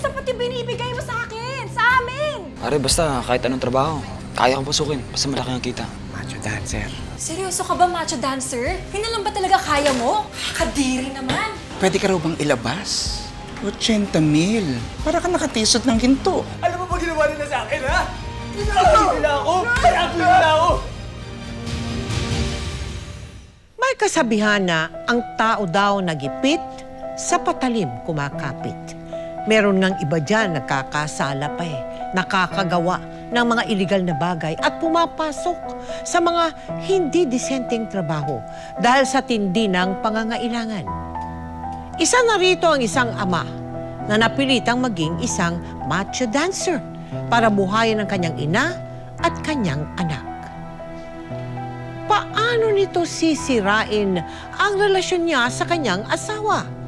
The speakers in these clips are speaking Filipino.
sapat yung binibigay mo sa akin, sa amin! Pare, basta kahit anong trabaho, kaya kong pasukin. Basta malaki ang kita. Macho dancer. Seryoso ka ba, macho dancer? Yun na lang ba talaga kaya mo? Kadiri naman! Pwede ka raw bang ilabas? 80,000. Para ka nakatisod ng ginto. Alam mo ba ginawa nila sa akin, ha? Ginagawa nila ako! Kaya nila ako! May kasabihan na ang tao daw nagipit, sa patalim kumakapit. Meron ngang iba dyan nagkakasala pa nakakagawa ng mga iligal na bagay at pumapasok sa mga hindi disenteng trabaho dahil sa tindi ng pangangailangan. Isa na rito ang isang ama na napilitang maging isang macho dancer para buhayin ang kanyang ina at kanyang anak. Paano nito sisirain ang relasyon niya sa kanyang asawa?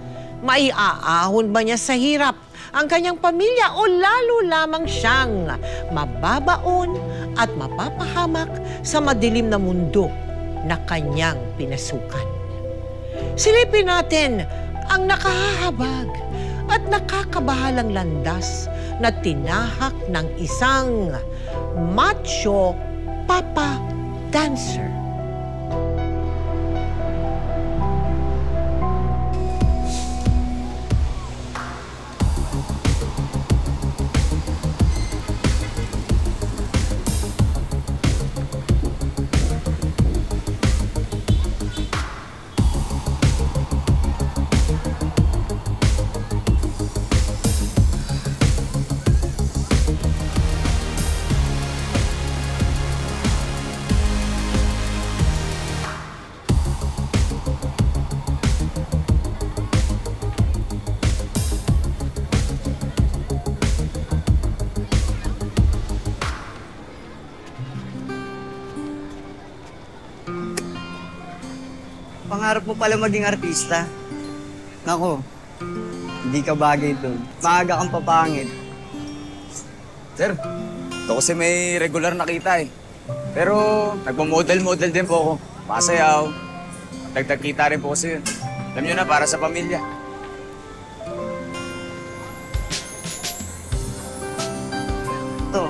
Maiaahon ba niya sa hirap ang kanyang pamilya o lalo lamang siyang mababaon at mapapahamak sa madilim na mundo na kanyang pinasukan? Silipin natin ang nakahahabag at nakakabahalang landas na tinahak ng isang macho papa dancer. Pangarap mo pala maging artista. Nako, hindi ka bagay doon. Maaga kang papangit. Sir, ito kasi may regular na kita Pero nagpo-model din po ako. Pasayaw. Dagdag kita rin po kasi yun. Alam nyo na, para sa pamilya. Ito,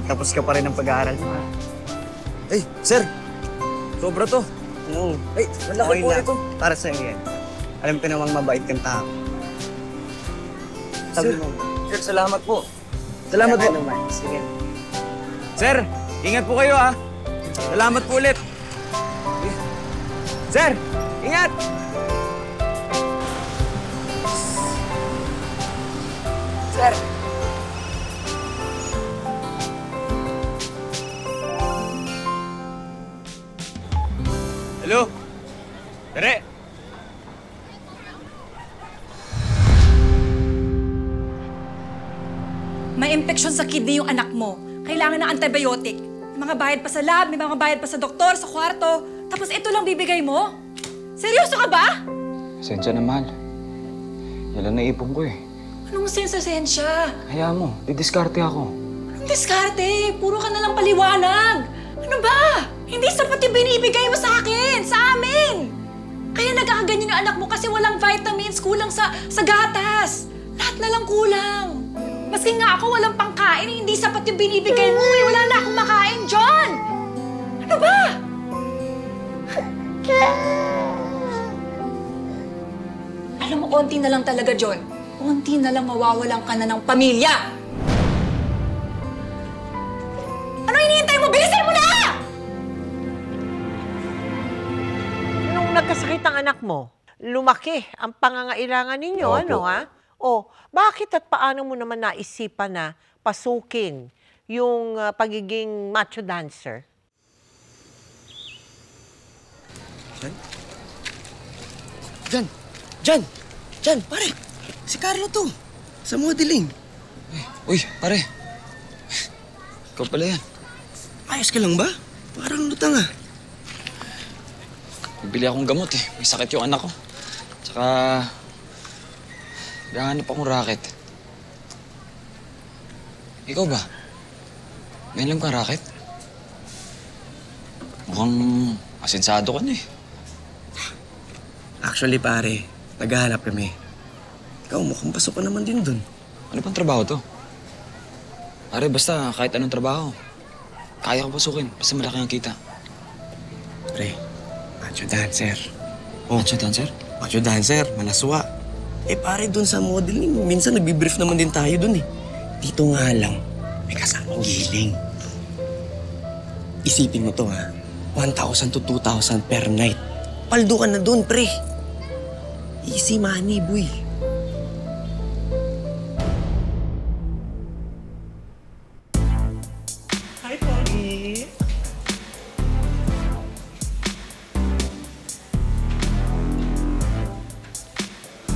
tapos ka pa rin ng pag-aaral mo, ha? Ay, sir! Sobra to. Oo. Ay, malaki po ito. Para sa'yo yan. Alam ko namang mabait kang tao. Sabi mo. Sir, salamat po. Salamat po. Naman. Sige. Sir, ingat po kayo ha. Salamat po ulit. Sir, ingat! Sir! Hello? Tere! May infeksyon sa kidney yung anak mo. Kailangan ng antibiotic. May mga bayad pa sa lab, may mga bayad pa sa doktor, sa kwarto. Tapos ito lang bibigay mo? Seryoso ka ba? Pasensya na, mahal. Yan lang naipon ko Anong sensasensya? Kaya mo, didiskarte ako. Anong diskarte? Puro ka na lang paliwanag. Ano ba? Hindi sapat yung binibigay mo sa akin, sa amin. Kaya nagkakaganyan yung anak mo kasi walang vitamins, kulang sa gatas. Lahat na lang kulang. Maski nga ako walang pangkain, hindi sapat yung binibigay mo. Wala na akong makain, John! Ano ba? Alam mo, konti na lang talaga, John. Konti na lang mawawalan ka na ng pamilya. Ano hinihintay mo? Bilisin mo na! Nung nagkasakit ang anak mo, lumaki ang pangangailangan ninyo, Opo. ano ha? O, bakit at paano mo naman naisipan na pasukin yung pagiging macho dancer? Jan, pare. Si Carlo to. Sa modeling. Uy, pare. Ikaw pala yan. Ayos ka lang ba? Parang lutang ah. Bibili akong gamot May sakit yung anak ko. Tsaka... Gahanap akong racket. Ikaw ba? May alam ka racket? Mukhang asensado ka na Actually, pare, naghahanap kami. Ikaw, mukhang pasok ka naman din dun. Ano bang trabaho to? Pare, basta kahit anong trabaho. Kaya ko pasukin, basta malaki ang kita. Pre, macho dancer. Macho dancer? Macho dancer, malaswa. Eh pare, dun sa modeling, minsan nagbibrief naman din tayo dun eh. Dito nga lang, may kasamang giling. Isipin mo to ha, 1,000 to 2,000 per night. Paldo ka na dun, pre. Easy money, boy. Hi, Pogi.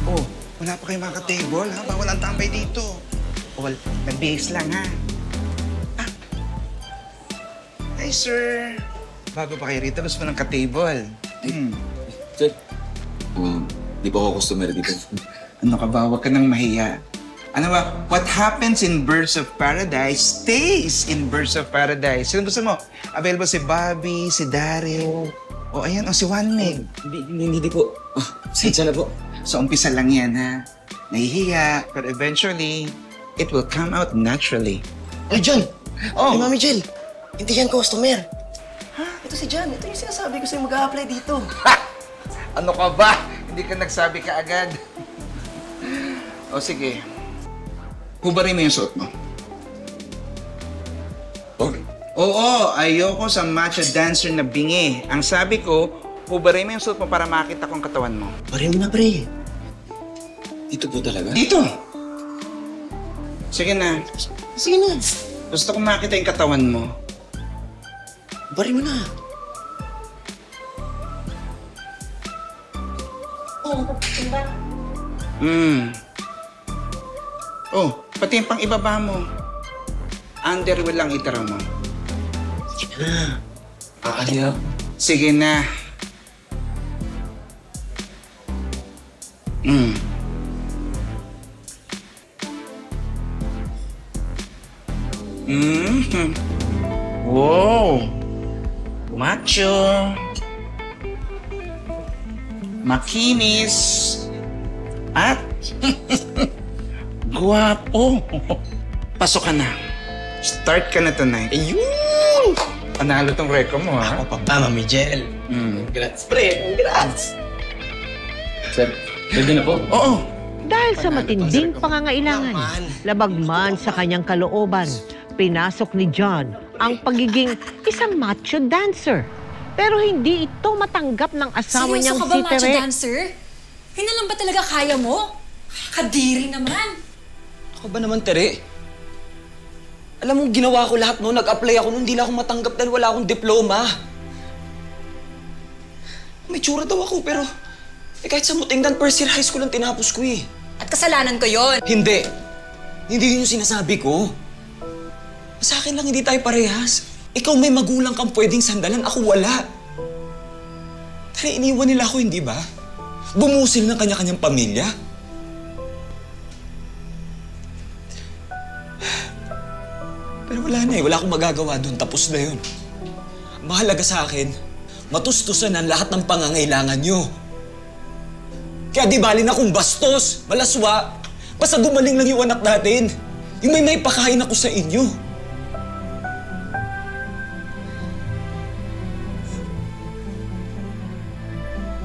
Oh, wala pa kayo mga ka-table, ha? Bawal ang tambay dito. Well, nag-base lang, ha? Ah. Hi, sir. Bago pa kayo rito, gusto mo ng ka-table. Sir, di pa ako customer dito. Ano ka ba? Huwag ka nang mahiya. Ano ba? What happens in Birds of Paradise stays in Birds of Paradise. Sino gusto mo? Available si Bobby, si Daryl. O ayan, o si Juan Meg. Hindi po. Sensya na po. So, umpisa lang yan, ha? Nahihiya, pero eventually, it will come out naturally. Ay, John! Oh. Ay, Mami Jel! Hindi yan customer. Ha? Ito si John. Ito yung sinasabi ko sa'yo mag-a-apply dito. Ano ka ba? Hindi ka nagsabi ka agad. O sige. Hubarin mo yung suot mo. Okay. Oo, ayoko sa macho dancer na bingi. Ang sabi ko, hubarin mo yung suot mo para makita ko ang katawan mo. Pare mo na, pre. Dito po talaga? Dito! Sige na. Sige na. Gusto ko makita yung katawan mo. Pare mo na. Oh, pati yung pang ibaba mo. Underwear lang itara mo. Sige na. Aaliya. Sige na. Wow! Macho! Makinis! At guwapo! Pasok ka na. Start ka na tonight. Ayun! Panalo tong record mo, ha? Ako pa ba, Mami Jel? Congrats, pre. Congrats! Sir, pwede na po. Oo! Dahil sa matinding pangangailangan, Naman. labag man sa kanyang kalooban, pinasok ni John ang pagiging isang macho dancer. Pero hindi ito matanggap ng asawa Seryoso niyang ka ba, si macho Tere. dancer? Yun na lang ba talaga kaya mo? Kadiri naman. Ako ba naman, Tere? Alam mo, ginawa ko lahat noon. Nag-apply ako noon. Hindi lang ako matanggap dahil wala akong diploma. May tsura daw ako, pero... kahit sa Mutingdan, first year high school ang tinapos ko eh. At kasalanan ko yon. Hindi. Hindi yun yung sinasabi ko. Sa akin lang hindi tayo parehas. Ikaw may magulang kang pwedeng sandalan, ako wala. Dahil iniwan nila ako, hindi ba? Bumusil ng kanya-kanyang pamilya. Pero wala na eh, wala akong magagawa doon. Tapos na yun. Mahalaga sa akin, matustusan ang lahat ng pangangailangan nyo. Kaya di bali na kung bastos, malaswa, basta gumaling lang yung anak natin. Yung may pakain ako sa inyo.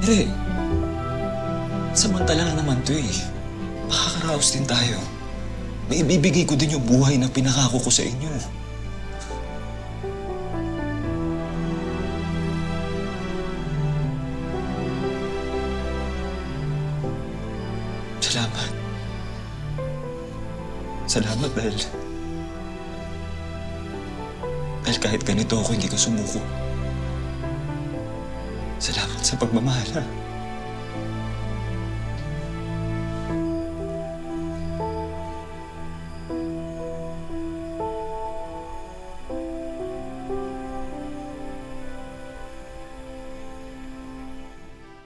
Tere, samantala lang naman to eh. Makakaraos din tayo. May ibibigay ko din yung buhay na pinakako ko sa inyo. Salamat. Salamat dahil kahit ganito ako, hindi ko sumuko. Salamat sa pagmamahal, ha?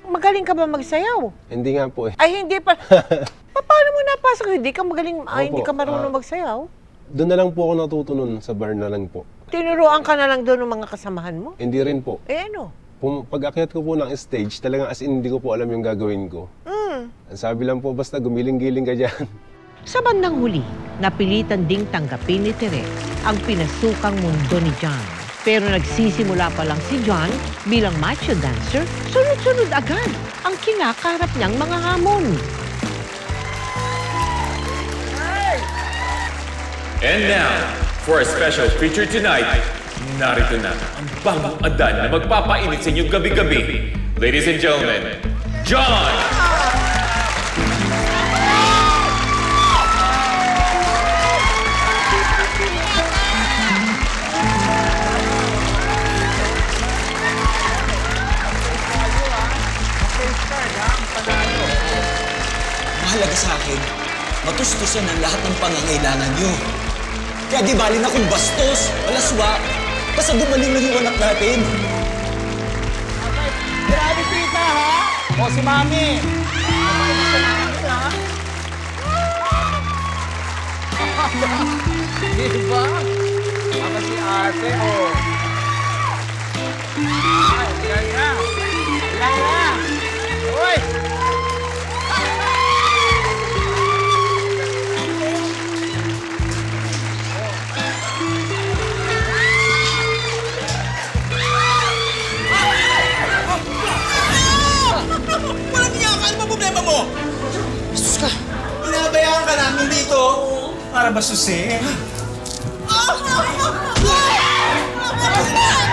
Magaling ka ba magsayaw? Hindi nga po eh. Ay, hindi pa. Paano mo napasok? Hindi ka magaling, hindi ka marunong magsayaw? Doon na lang po ako natuto nun, sa bar na lang po. Tinuruan ka na lang doon ng mga kasamahan mo? Hindi rin po. Eh ano? Pag-akyat ko po ng stage, talagang as in hindi ko po alam yung gagawin ko. Ang sabi lang po, basta gumiling-giling ka dyan. Sa bandang huli, napilitan ding tanggapin ni Tere ang pinasukang mundo ni John. Pero nagsisimula pa lang si John bilang macho dancer, sunod-sunod agad ang kinakarap niyang mga hamon. And now, for a special feature tonight, narito na ang bagong adan na magpapainit sa inyong gabi-gabi. Ladies and gentlemen, John! Mahalaga sa akin, matustusan ang lahat ng pangangailangan nyo. Kaya di bali na kung bastos, malaswa, basta gumaling lang yung anak natin. Grabe, tita, ha? O, si Mami. Diba? Ako si ate, o. Ay, yan na. Yan na. Uy! Walang niyakan, ano ba problema mo? Jesus ka, pinabayaan ka namin dito para basusin.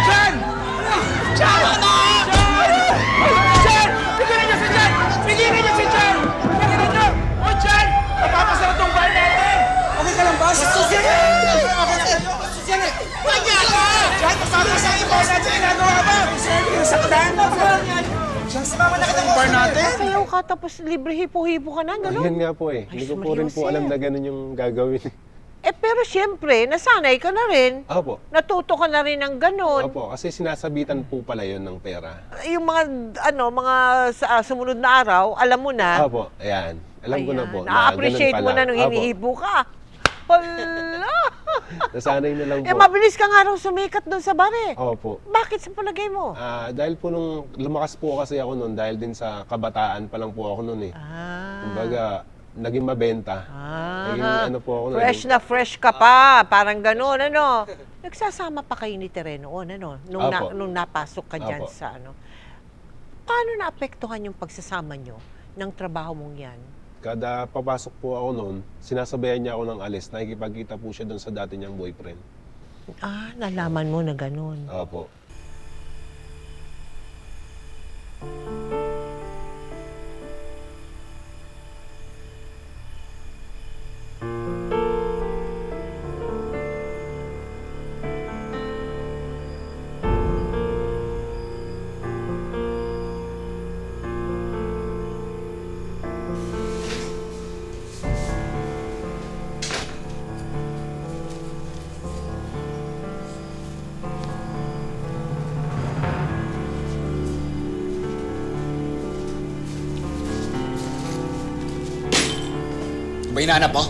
Jan! Jan! Jan! Pigilan niyo si Jan! Pigilan niyo si Jan! Pigilan niyo! O, Jan! Napapasarap tong bar natin! Okay ka lang ba? Susin! Okay na kayo! Susin! Manyan ka! Jan, pasapasarap yung bar natin! Ginagawa ba? Yung saktan! Jan, sumama na kita ng bar natin! Sayaw ka tapos libre hipo-hipo ka na, gano'n? Ayun nga po eh. Hindi ko po rin po alam na ganun yung gagawin. Pero siyempre, nasanay ka na rin. Opo. Natuto ka na rin ng gano'n. Opo, kasi sinasabitan po pala yun ng pera. Yung mga sumunod na araw, alam mo na. Opo, ayan. Alam ko na po. Na-appreciate ganun mo pala. na nung Opo. hinihibo ka. Hala! Nasanay na lang po. Mabilis ka nga raw sumikat doon sa bar eh. Opo. Bakit sa palagay mo? Dahil po nung lumakas po kasi ako noon, dahil din sa kabataan pa lang po ako noon eh. Kumbaga, naging mabenta. Naging ano po ako. Fresh na fresh ka pa. Parang gano'n, ano? Nagsasama pa kayo ni Tere noon, ano? Nung napasok ka dyan Opo. sa ano. Paano naapektuhan yung pagsasama nyo ng trabaho mong yan? Kada papasok po ako noon, sinasabayan niya ako ng alis. Nakikipagkita po siya doon sa dati niyang boyfriend. Nalaman mo na gano'n. Opo. Ba hinahanap mo?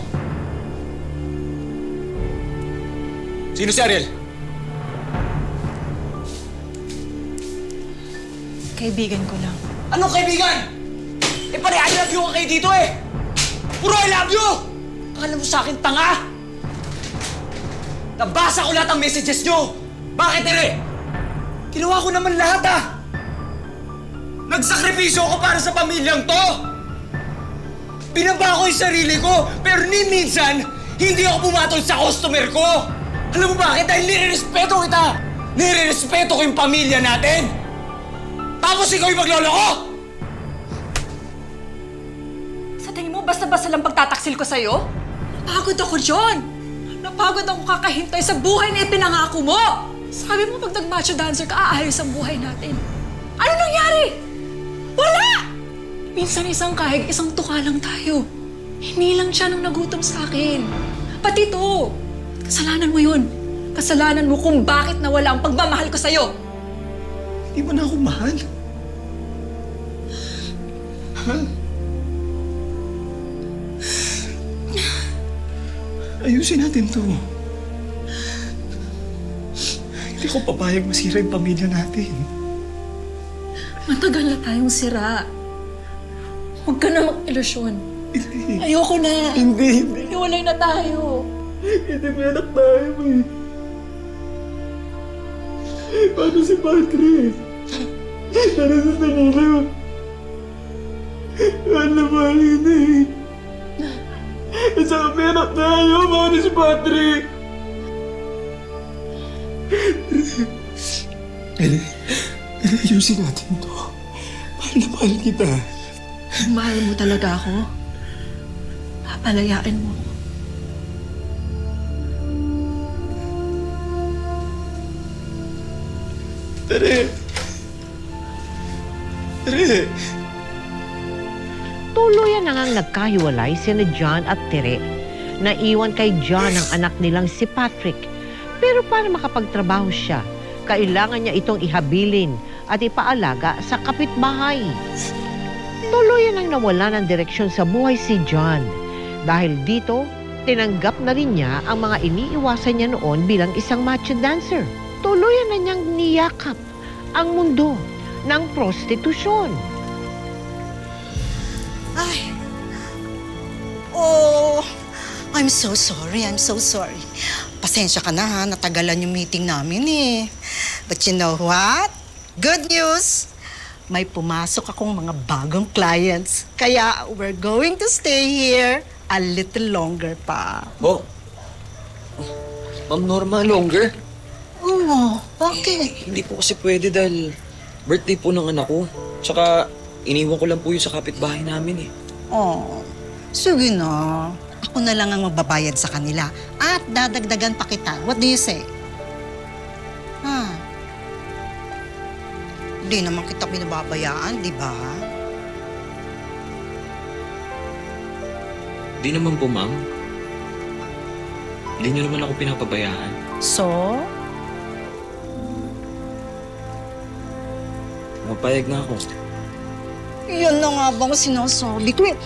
Sino si Ariel? Kaibigan ko lang. Anong kaibigan? Pare, I love you ka kayo dito eh! Puro I love you! Akala mo sa akin, tanga? Nabasa ko lahat ng messages nyo! Bakit, Tere? Ginawa ko naman lahat ah! Nagsakripisyo ako para sa pamilyang to! Binaba ko yung sarili ko, pero ni minsan, hindi ako pumatol sa customer ko! Alam mo bakit? Dahil nire-respeto kita! Nire-respeto ko yung pamilya natin! Tapos ikaw yung magloloko! Sa tingin mo, basta-basta lang pagtataksil ko sa'yo? Napagod ako, John! Napagod ako kakahintay sa buhay na ipinangako mo! Sabi mo, pag nag-macho dancer ka, aayos ang buhay natin. Ano nangyari? Wala! Minsan isang kahig, isang tuka lang tayo. Hindi lang siya nung nagutom sa akin. Pati to. Kasalanan mo yun. Kasalanan mo kung bakit nawala ang pagmamahal ko sa'yo. Hindi mo na ako mahal. Ha? Ayusin natin to. Hindi ko papayag masira yung pamilya natin. Matagal na tayong sira. Huwag ka na mag-ilusyon. Ayoko na. Hindi. Hiwalay na tayo. Hindi may anak tayo eh. Paano si Patrick? Tara sa Manila. Ano ba yun eh? At saka may anak tayo. Paano si Patrick? Ayusin natin to. Mahal na mahal kita. Mahal mo talaga ako. Papalayain mo. Tere! Tuluyan na ngang nagkahiwalay sina John at Tere. Naiwan kay John ang anak nilang si Patrick. Pero para makapagtrabaho siya, kailangan niya itong ihabilin at ipaalaga sa kapitbahay. Tuluyan ang nawala ng direksyon sa buhay si John. Dahil dito, tinanggap na rin niya ang mga iniiwasan niya noon bilang isang macho dancer. Tuluyan na niyang niyakap ang mundo ng prostitusyon. Ay. Oh, I'm so sorry. Pasensya ka na ha, natagalan yung meeting namin eh. But you know what? Good news! May pumasok akong mga bagong clients. Kaya we're going to stay here a little longer pa. Oh. Ma'am Norma, longer? Oh, bakit? Hindi po kasi pwede dahil birthday po ng anak ko. Tsaka iniwan ko lang po yun sa kapitbahay namin eh. Oh, sige na. Ako na lang ang magbabayad sa kanila at dadagdagan pa kita. What do you say? Hindi naman kita pinababayaan, di ba? Di naman po, ma'am. Hindi niyo naman ako pinapabayaan. So? Mapayag na ako. Yan na nga bang sinasabi ko eh.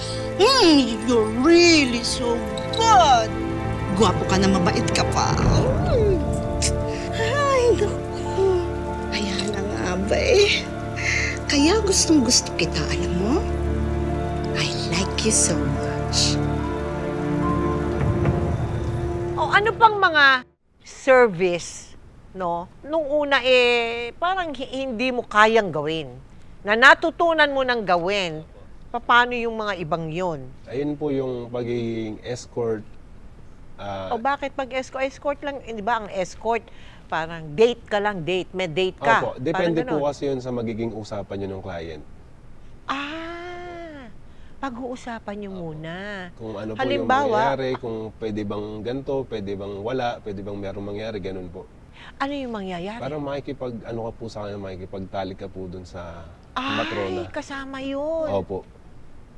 You're really so good. Gwapo ka na, mabait ka pa. Ay, naku. Kaya na nga ba eh. Kaya gustong-gusto kita, alam mo? I like you so much. O ano pang mga service, no? Nung una parang hindi mo kayang gawin. Na natutunan mo nang gawin, paano yung mga ibang yon? Ayun po yung pagiging escort. O bakit pag-escort lang, di ba ang escort, parang date ka lang, may date ka. Opo, depende Parang po ganon. kasi yun sa magiging usapan nyo ng client. Pag-uusapan nyo muna. Kung ano po Halimbawa, yung mangyayari, kung pwede bang ganito, pwede bang wala, pwede bang merong mangyari, ganun po. ano yung mangyayari? Parang ano ka po sa kanya, makikipagtalik ka po dun sa matrona. Ay, kasama yun. Opo.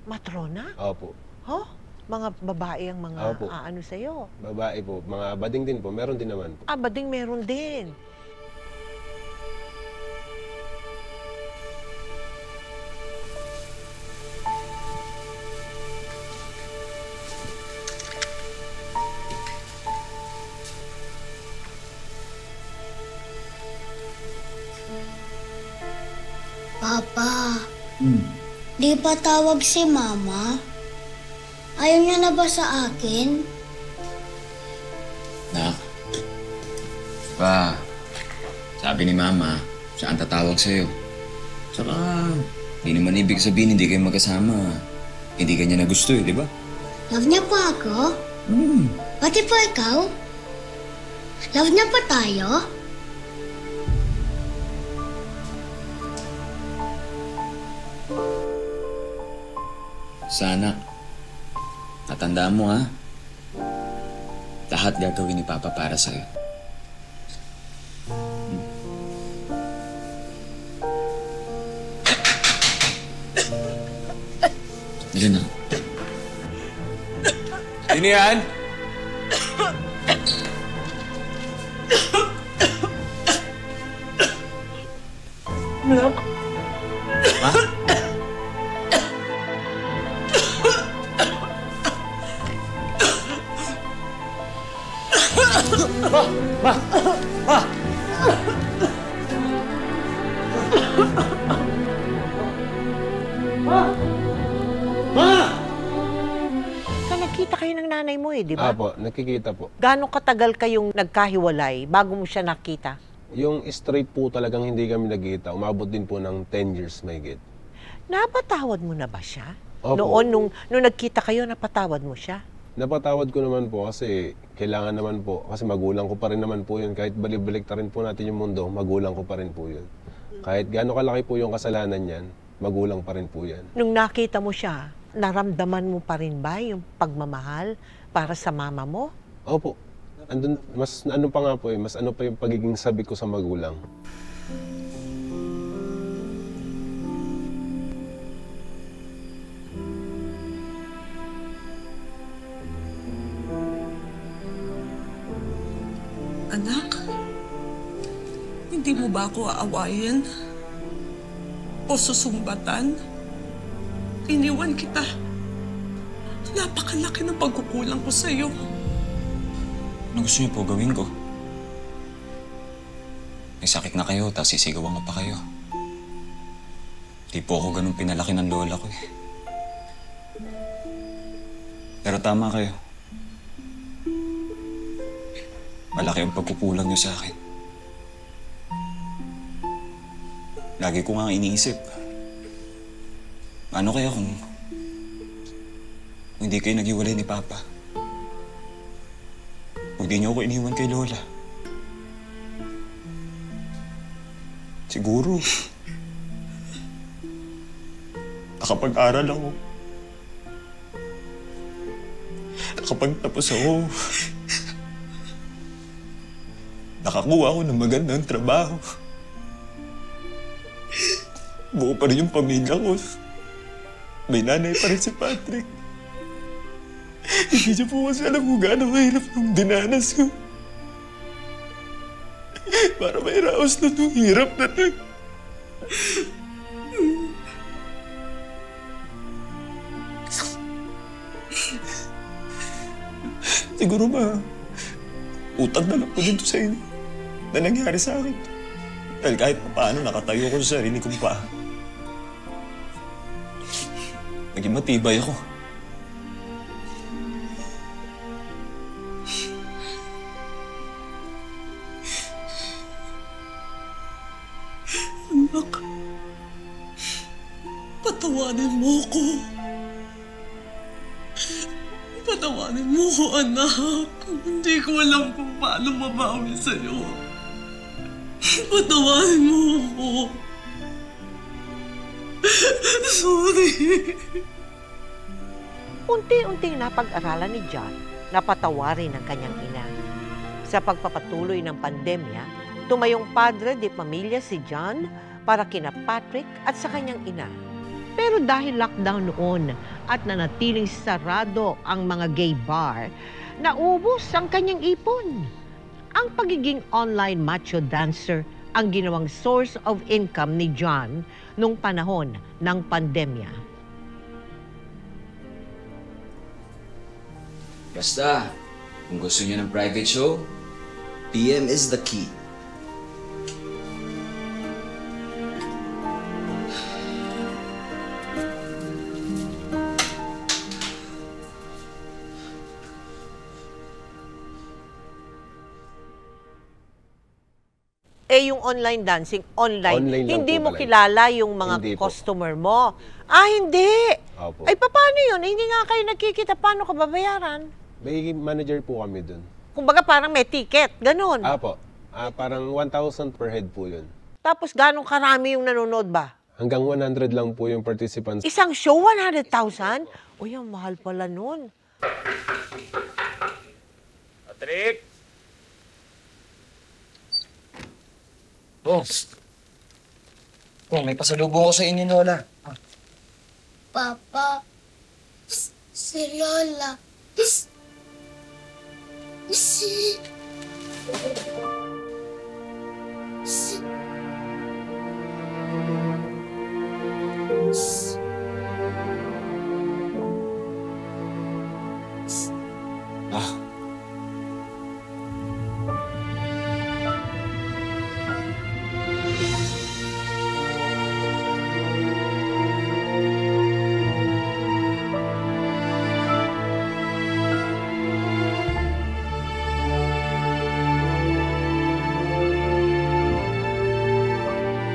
Matrona? Opo. Huh? Mga babae ang mga Opo. ano sa'yo? Babae po. Mga bading din po. Meron din naman po. Bading meron din. Papa, di ba tawag si Mama? Ayaw niya na ba sa akin? Nak, sabi ni Mama, saan tatawag sa'yo? Tsaka, hindi naman ibig sabihin hindi kayo magkasama. Hindi ka niya na gusto di ba? Love niya pa ako? Pati pa ikaw? Love niya pa tayo? Sana. Tatandaan mo ha. Lahat gagawin ni Papa para sa'yo. Diyan na. Sino yan? Ma? nagkikita kayo ng nanay mo di ba? Apo, nakikita po. Gaano katagal kayong nagkahiwalay bago mo siya nakita? Yung straight po talagang hindi kami nagkita. Umabot din po ng 10 years mahigit. Napatawad mo na ba siya? Opo. Noon, nung nagkita kayo, napatawad mo siya? Napatawad ko naman po kasi kailangan naman po. Kasi magulang ko pa rin naman po yun. Kahit balik-balik rin po natin yung mundo, magulang ko pa rin po yun. Kahit gaano kalaki po yung kasalanan yan, magulang pa rin po yan. Nung nakita mo siya, naramdaman mo pa rin ba yung pagmamahal para sa mama mo? Opo. Andun, mas ano pa nga po mas ano pa yung pagiging sabi ko sa magulang. Anak, hindi mo ba ako aawayin? O susumbatan? Iniwan kita. Napakalaki ng pagkukulang ko sa'yo. Ano gusto niyo po gawin ko? May sakit na kayo, tapos sisigawan ko pa kayo. Di po ako ganun pinalaki ng lola ko eh. Pero tama kayo. Malaki ang pagkukulang niyo sa akin. Lagi ko nga iniisip. Ano kaya kung hindi kayo naghiwalay ni Papa? Kung di niyo ako iniwan kay Lola. Siguro, nakapag-aral ako. Nakapagtapos ako. Nakakuha ako ng magandang trabaho. Buo pa rin yung pamilya ko. May nanay pa rin si Patrick. Hindi niyo po kasi alam kung gaano mahirap yung dinanas ko. Para may raos na itong hirap na ito. Siguro ba, utang na lang po dito sa inyo na nangyari sa akin. Dahil kahit paano nakatayo ko sa sarili kong paa. Naging matibay ako. Anak, patawanin mo ko. Patawanin mo ko, anak. Hindi ko alam kung paano mabawi sa'yo. Patawanin mo ko. Sorry. Unti-unting napag-aralan ni John na patawarin ang kanyang ina. Sa pagpapatuloy ng pandemya, tumayong padre de pamilya si John para kina Patrick at sa kanyang ina. Pero dahil lockdown noon at nanatiling sarado ang mga gay bar, naubos ang kanyang ipon. Ang pagiging online macho dancer ang ginawang source of income ni John nung panahon ng pandemya. Basta, kung gusto niyo ng private show, PM is the key. Yung online dancing, online lang hindi po mo talaga. kilala yung mga Hindi po. customer mo. Hindi. Opo. Ay, paano yun? Hindi nga kayo nagkikita. Paano ka babayaran? May manager po kami dun. Kumbaga parang may ticket, ganun. Apo. Parang 1,000 per head po yun. Tapos ganong karami yung nanonood ba? Hanggang 100 lang po yung participants. Isang show, 100,000? Uy, ang mahal pala nun. Patrick! Oh. Oh, may pasalubong ko sa inyo, Lola. Papa, si Lola.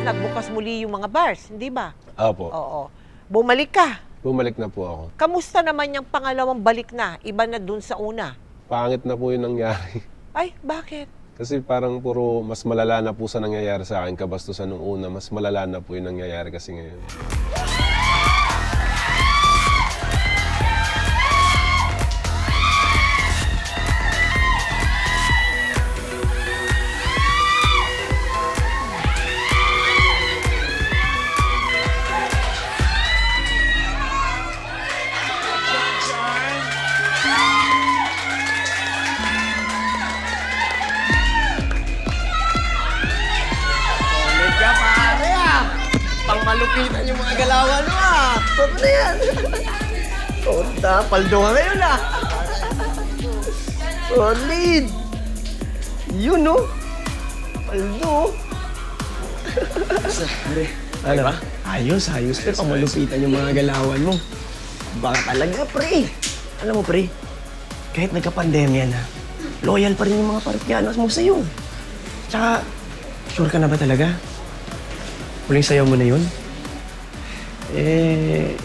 nagbukas muli yung mga bars, hindi ba? Opo. Oo. Bumalik ka. Bumalik na po ako. Kamusta naman yung pangalawang balik na? Iba na dun sa una. Pangit na po yung nangyari. Ay, bakit? Kasi parang puro mas malala na po sa nangyayari sa akin kabastusan nung una. Mas malala na po yung nangyayari kasi ngayon. Malupitan yung mga galawan mo Toto na yan. Tonta, paldo ka ngayon Solid. Yun Paldo. Ano ba? Ayos. Pero malupitan yung mga galawan mo. Baka talaga, pre. Alam mo, pre, kahit nagka-pandemya na, loyal pa rin yung mga parokyanos mo sa'yo. Tsaka, sure ka na ba talaga? Huling sayaw mo na yun?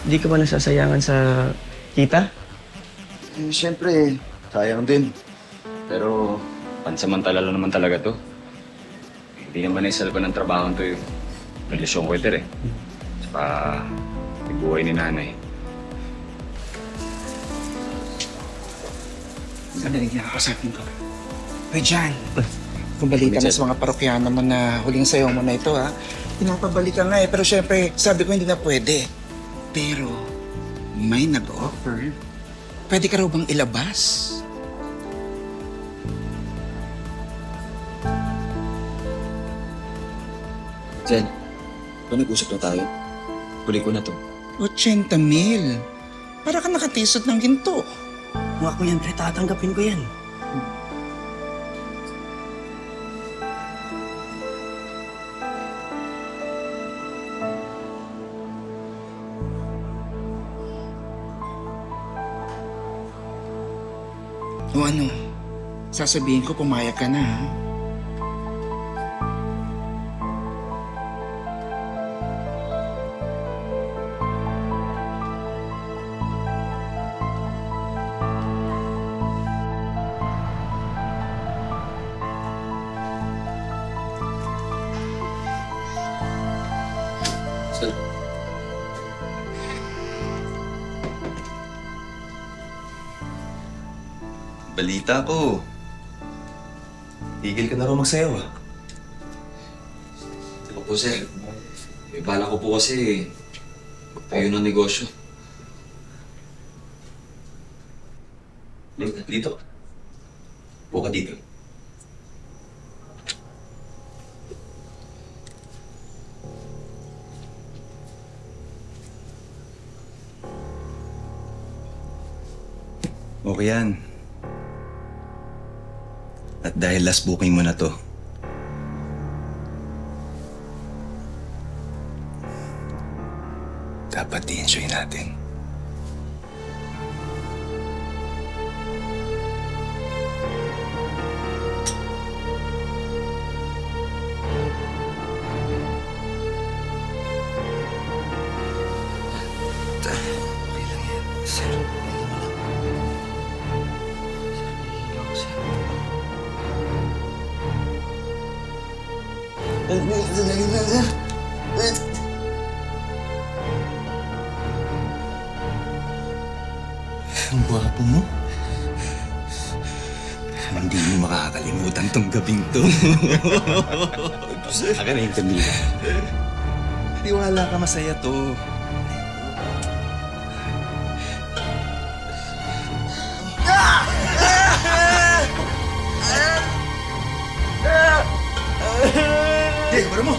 Di ka ba nasasayangan sa kita? Siyempre, sayang din. Pero, pansamantala lang naman talaga to. Hindi naman naisalba ng trabaho to yung relasyon ko ito Saka, yung buhay ni nanay. Sandali, nakakasapin ko. Hoy, John. Kung balita na sa mga parokyano mo na huling sayaw mo na ito, pinapabalik ka nga pero syempre, sabi ko hindi na pwede. Pero, may nag-offer. Pwede ka raw bang ilabas? Jen, nag-usap na tayo. Huli ko na to. 80,000. Para ka nakatisod ng ginto. Kung ako yan, pre, tatanggapin ko yan. O ano, sasabihin ko pumayag ka na, Balita ko. Tigil ka na raw magsayaw, Ito po, sir. May bala ko po kasi tayo ng negosyo. Dito. Buka dito. Okay yan. At dahil last booking mo na to, dapat i-enjoy natin. Okay lang yan, sir. Sandali lang, sir. Ang gwapo mo. Hindi mo makakalimutan tong gabing to. Akin na yung Camila. Tiwala ka, masaya to. Hey, para mo!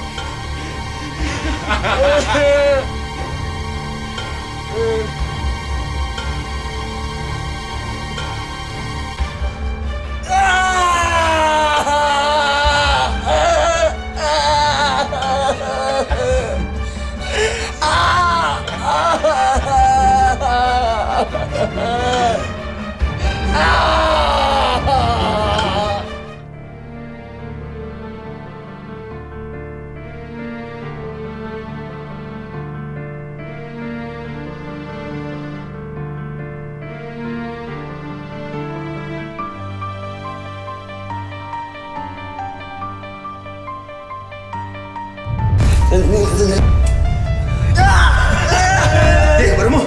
Eh, para mo!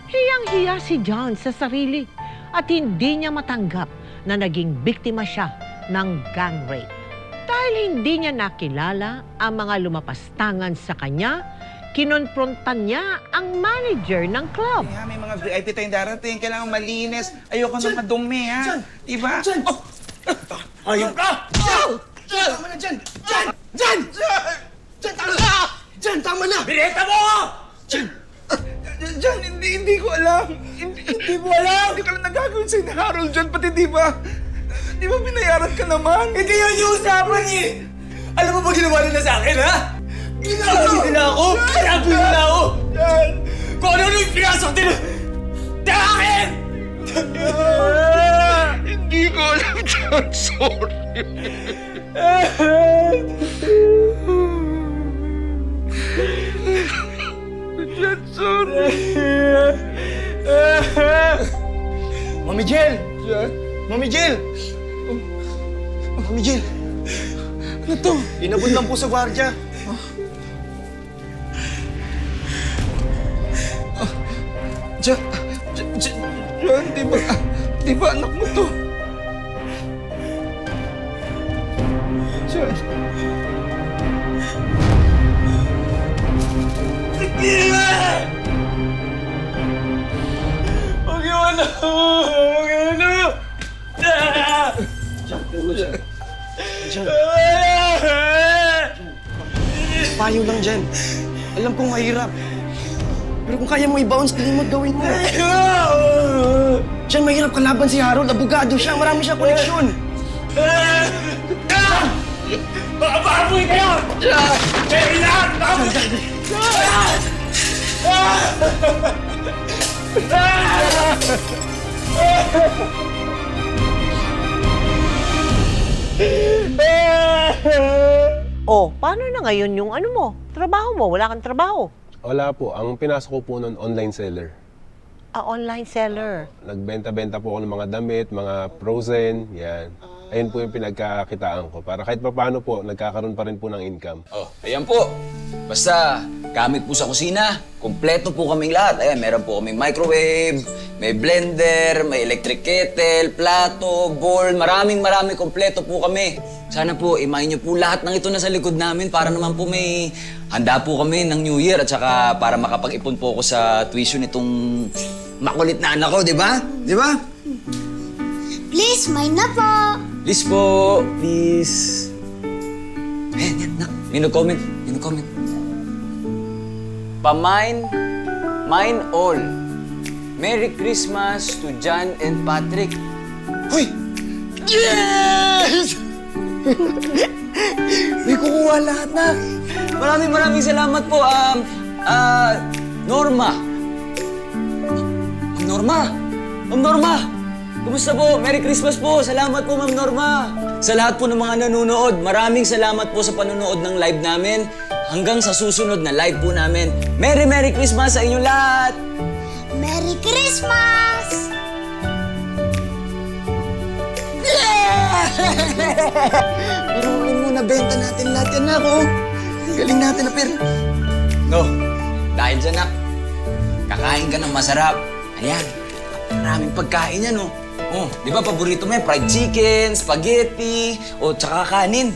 Hiyang-hiya si John sa sarili at hindi niya matanggap na naging biktima siya ng gang rape. Dahil hindi niya nakilala ang mga lumapastangan sa kanya, kinonfrontan niya ang manager ng club. Kaya may mga VIP tayong darating. Kailangan malinis. Ayoko na madumi, ha? Diba? Jan! Ayaw ka! Jan! Tama na, Jan! Jan! Jan! Jan, tama na! Jan, tama na! Bineta mo! Jan! Jan, hindi ko alam. Hindi mo alam. Hindi ka lang nagagawin sa ni Harold, Jan. Pati di ba binayaran ka naman? Hindi yun yung usapan eh! Alam mo ba ginawa nila sa akin, ha? Ginawa nila ako! Sinabi nila ako! Jan! Kung ano yung pinasok nila sa akin! Hindi ko alam, Jan. Sorry. Jan, sorry. Mami Jel! Jan? Mami Jel! Mami Jel! Ano to? Inabot lang po sa gwardiya. Jan, di ba anak mo to? Jan. Huwag yung ano! Huwag yung ano! Jan. Payo lang, Jan. Alam kong mahirap. Pero kung kaya mo i-bounce, limot gawin mo. Jan, mahirap kalaban si Harold. Abogado siya. Marami siya koneksyon. Baboy kayo! Kailan! Oh, paano na ngayon yung ano mo? Trabaho mo? Wala kang trabaho. Wala po. Ang pinasok ko po noon, online seller. Online seller. Nagbenta-benta po ako ng mga damit, mga frozen, yan. Ayun po yung pinagkakitaan ko. Para kahit paano po, nagkakaroon pa rin po ng income. Oh, ayan po. Basta, gamit po sa kusina. Kompleto po kaming lahat. Ayan, meron po kaming microwave, may blender, may electric kettle, plato, bowl. Maraming kompleto po kami. Sana po, imayin niyo po lahat ng ito na sa likod namin para naman po may handa po kami ng New Year at saka para makapag-ipon po ako sa tuition nitong makulit na anak ko, di ba? Di ba? Please, mine na po. Please po, please. Ayan, yan, nak. Mino-comment. Mine all. Merry Christmas to John and Patrick. Hoy! Yes! May kukuha lahat, nak. Maraming salamat po. Norma. Ma'am Norma. Kumusta po? Merry Christmas po. Salamat po, Ma'am Norma. Sa lahat po ng mga nanonood, maraming salamat po sa panonood ng live namin. Hanggang sa susunod na live po namin. Merry Christmas sa inyong lahat! Merry Christmas! Biruin mo, nabenta natin lahat yan, nak, oh. Galing natin na pera. No, dahil dyan, nak, kakain ka ng masarap. Ayan, maraming pagkain yan, oh. Oh, di ba paborito mo yan? Fried chicken, spaghetti, o tsaka kanin.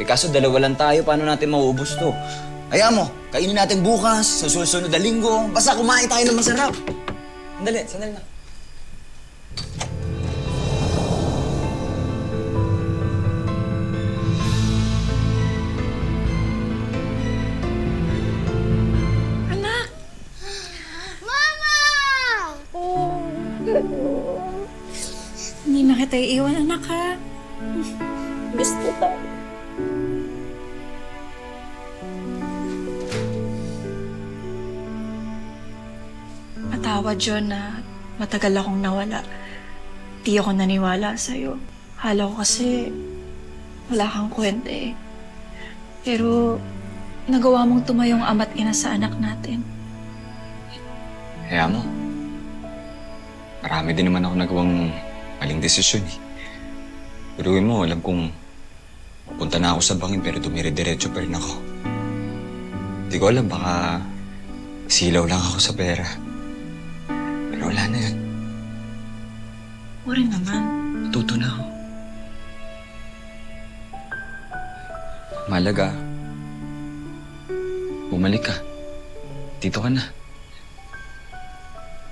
Kaso dalawa lang tayo, paano natin mauubos to? Kaya mo, kainin natin bukas, sa susunod na linggo. Basta kumain tayo ng masarap. Sandali na. Anak! Mama! Hindi na kita iiwan, anak, ha? Gusto tayo. Patawad, John, na matagal akong nawala. Di ako naniwala sa'yo. Hala ko kasi wala kang kwenta eh. Pero nagawa mong tumayong ama't ina sa anak natin. Kaya mo, marami din naman ako nagawang Maling desisyon eh. Pero mo, alam kong punta na ako sa bangin pero dumire-diretso pa rin ako. Hindi ko alam, baka silaw lang ako sa pera. Pero wala na yun. Uri naman. Matuto na ako. Malaga, bumalik ka. Dito ka na.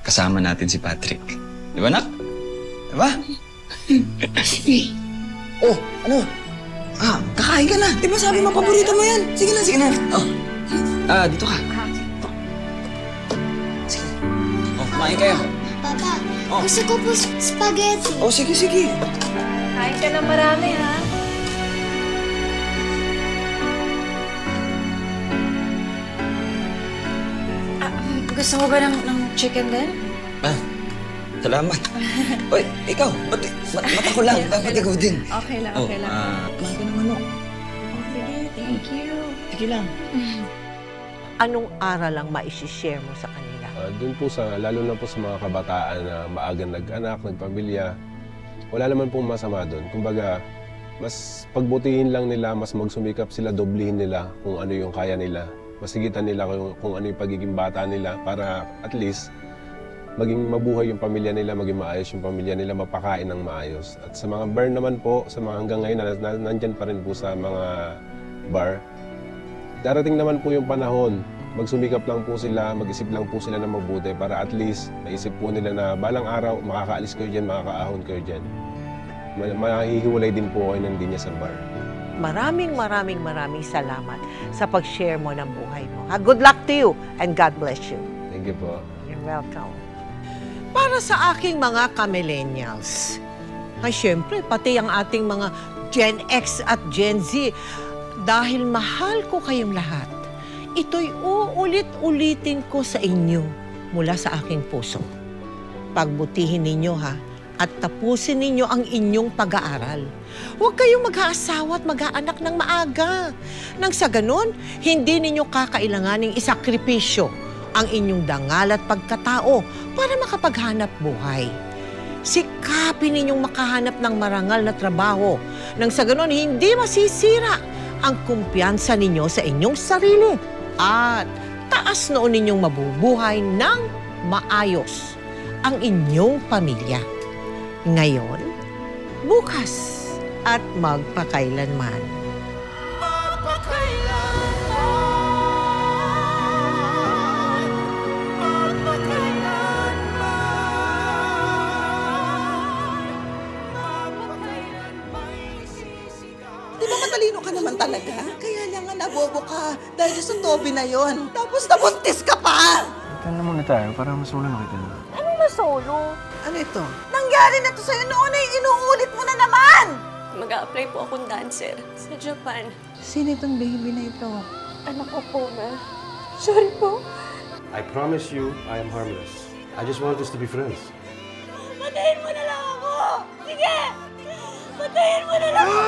Kasama natin si Patrick. Di ba, nak? Di ba? Oh, ano? Kakain ka na. Di ba sabi mo, paborito mo yan? Sige na, sige na. Oh. Dito ka. Sige. Oh, kumain kayo. Papa, gusto ko po spaghetti. Oh, sige, sige. Kain ka ng marami, ha? Gusto mo ba ng chicken din? Salamat. Oy, ikaw, mata ko lang. Dapat ikaw din. Okay lang, okay lang. Kumain ka ng manok. Sige, thank you. Sige lang. Anong aral ang maisishare mo sa kanila? Doon po lalo na po sa mga kabataan na maagang nag-anak, nagpamilya, wala naman pong masama doon. Kumbaga, mas pagbutihin lang nila, mas magsumikap sila, doblihin nila kung ano yung kaya nila. Masigitan nila kung ano yung pagiging bata nila para at least maging mabuhay yung pamilya nila, maging maayos yung pamilya nila, mapakain ng maayos. At sa mga bar naman po, sa mga hanggang ngayon na nandyan pa rin po sa mga bar, darating naman po yung panahon, magsumikap lang po sila, mag-isip lang po sila na mabuti para at least maisip po nila na balang araw, makakaalis kayo dyan, makakaahon kayo dyan. Mahihiwalay din po kayo ng linya sa bar. Maraming salamat sa pag-share mo ng buhay mo. Good luck to you and God bless you. Thank you po. You're welcome. Para sa aking mga ka-millennials, syempre, pati ang ating mga Gen X at Gen Z, dahil mahal ko kayong lahat, ito'y uulit-ulitin ko sa inyo mula sa aking puso. Pagbutihin ninyo at tapusin ninyo ang inyong pag-aaral. Huwag kayong mag-aasawa at mag-aanak ng maaga. Nang sa ganon, hindi ninyo kakailanganing isakripisyo ang inyong dangal at pagkatao para makapaghanap buhay. Sikapin ninyong makahanap ng marangal na trabaho. Nang sa ganon, hindi masisira ang kumpiyansa ninyo sa inyong sarili. At taas noon ninyong mabubuhay ng maayos ang inyong pamilya. Ngayon, bukas, at magpakailanman. Di ba matalino ka naman talaga? Kaya lang nga nabobo ka dahil sa Toby na yon. Tapos nabuntis ka pa! Ito na muna tayo para masolo na kita. Anong nasolo? Ano ito? Nangyari na to sa'yo noon ay inuulit mo na naman! Mag-a-apply po akong dancer sa Japan. Sino itong baby na ito? Anak ko po, ma. Sorry po. I promise you, I am harmless. I just want us to be friends. Patayin mo na lang ako! Sige! Patayin mo na lang ako!